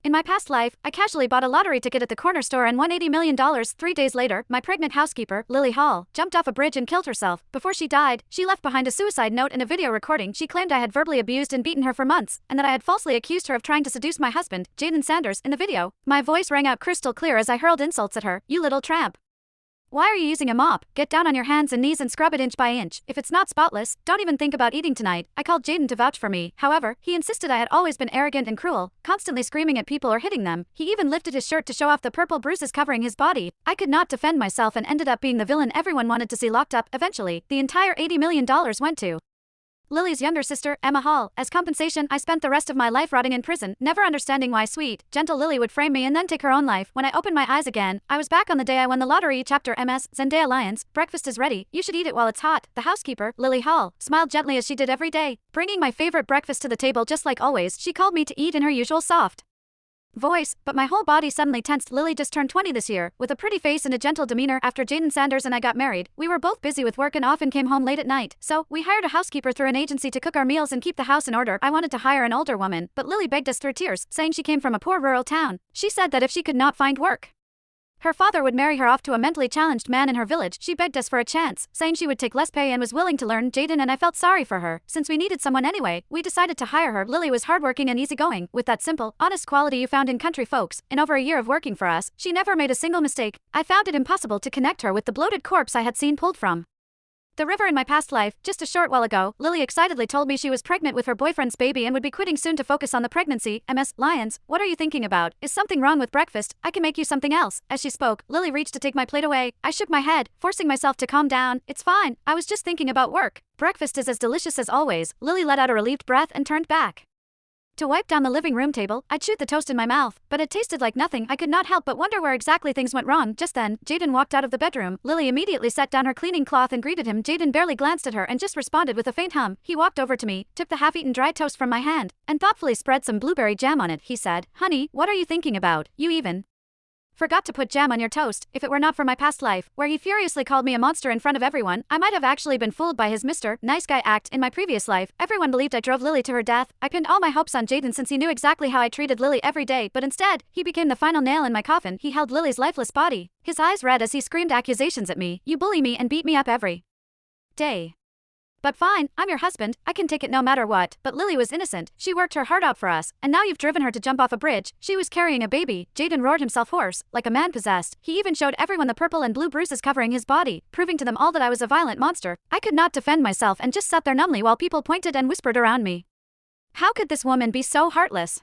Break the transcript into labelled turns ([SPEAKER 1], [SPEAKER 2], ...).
[SPEAKER 1] In my past life, I casually bought a lottery ticket at the corner store and won $80 million. 3 days later, my pregnant housekeeper, Lily Hall, jumped off a bridge and killed herself. Before she died, she left behind a suicide note and a video recording. She claimed I had verbally abused and beaten her for months, and that I had falsely accused her of trying to seduce my husband, Jaden Sanders, in the video. My voice rang out crystal clear as I hurled insults at her. You little tramp. Why are you using a mop? Get down on your hands and knees and scrub it inch by inch. If it's not spotless, don't even think about eating tonight. I called Jaden to vouch for me. However, he insisted I had always been arrogant and cruel, constantly screaming at people or hitting them. He even lifted his shirt to show off the purple bruises covering his body. I could not defend myself and ended up being the villain everyone wanted to see locked up. Eventually, the entire $80 million went to Lily's younger sister, Emma Hall. As compensation, I spent the rest of my life rotting in prison, never understanding why sweet, gentle Lily would frame me and then take her own life. When I opened my eyes again, I was back on the day I won the lottery. Chapter MS, Zendaya Lyons, breakfast is ready. You should eat it while it's hot. The housekeeper, Lily Hall, smiled gently as she did every day, bringing my favorite breakfast to the table just like always. She called me to eat in her usual soft voice, but my whole body suddenly tensed. Lily just turned 20 this year, with a pretty face and a gentle demeanor. After Jaden Sanders and I got married, we were both busy with work and often came home late at night, so we hired a housekeeper through an agency to cook our meals and keep the house in order. I wanted to hire an older woman, but Lily begged us through tears, saying she came from a poor rural town. She said that if she could not find work, her father would marry her off to a mentally challenged man in her village. She begged us for a chance, saying she would take less pay and was willing to learn. Jaden and I felt sorry for her. Since we needed someone anyway, we decided to hire her. Lily was hardworking and easygoing, with that simple, honest quality you found in country folks. In over a year of working for us, she never made a single mistake. I found it impossible to connect her with the bloated corpse I had seen pulled from the river in my past life. Just a short while ago, Lily excitedly told me she was pregnant with her boyfriend's baby and would be quitting soon to focus on the pregnancy. MS Lyons, what are you thinking about? Is something wrong with breakfast? I can make you something else. As she spoke, Lily reached to take my plate away. I shook my head, forcing myself to calm down. It's fine. I was just thinking about work. Breakfast is as delicious as always. Lily let out a relieved breath and turned back to wipe down the living room table. I chewed the toast in my mouth, but it tasted like nothing. I could not help but wonder where exactly things went wrong. Just then, Jaden walked out of the bedroom. Lily immediately set down her cleaning cloth and greeted him. Jaden barely glanced at her and just responded with a faint hum. He walked over to me, took the half-eaten dry toast from my hand, and thoughtfully spread some blueberry jam on it. He said, "Honey, what are you thinking about? You even forgot to put jam on your toast." If it were not for my past life, where he furiously called me a monster in front of everyone, I might have actually been fooled by his Mr. Nice Guy act. In my previous life, everyone believed I drove Lily to her death. I pinned all my hopes on Jaden since he knew exactly how I treated Lily every day, but instead, he became the final nail in my coffin. He held Lily's lifeless body, his eyes red as he screamed accusations at me. You bully me and beat me up every day. But fine, I'm your husband, I can take it no matter what. But Lily was innocent. She worked her heart out for us, and now you've driven her to jump off a bridge. She was carrying a baby. Jaden roared himself hoarse, like a man possessed. He even showed everyone the purple and blue bruises covering his body, proving to them all that I was a violent monster. I could not defend myself and just sat there numbly while people pointed and whispered around me. How could this woman be so heartless?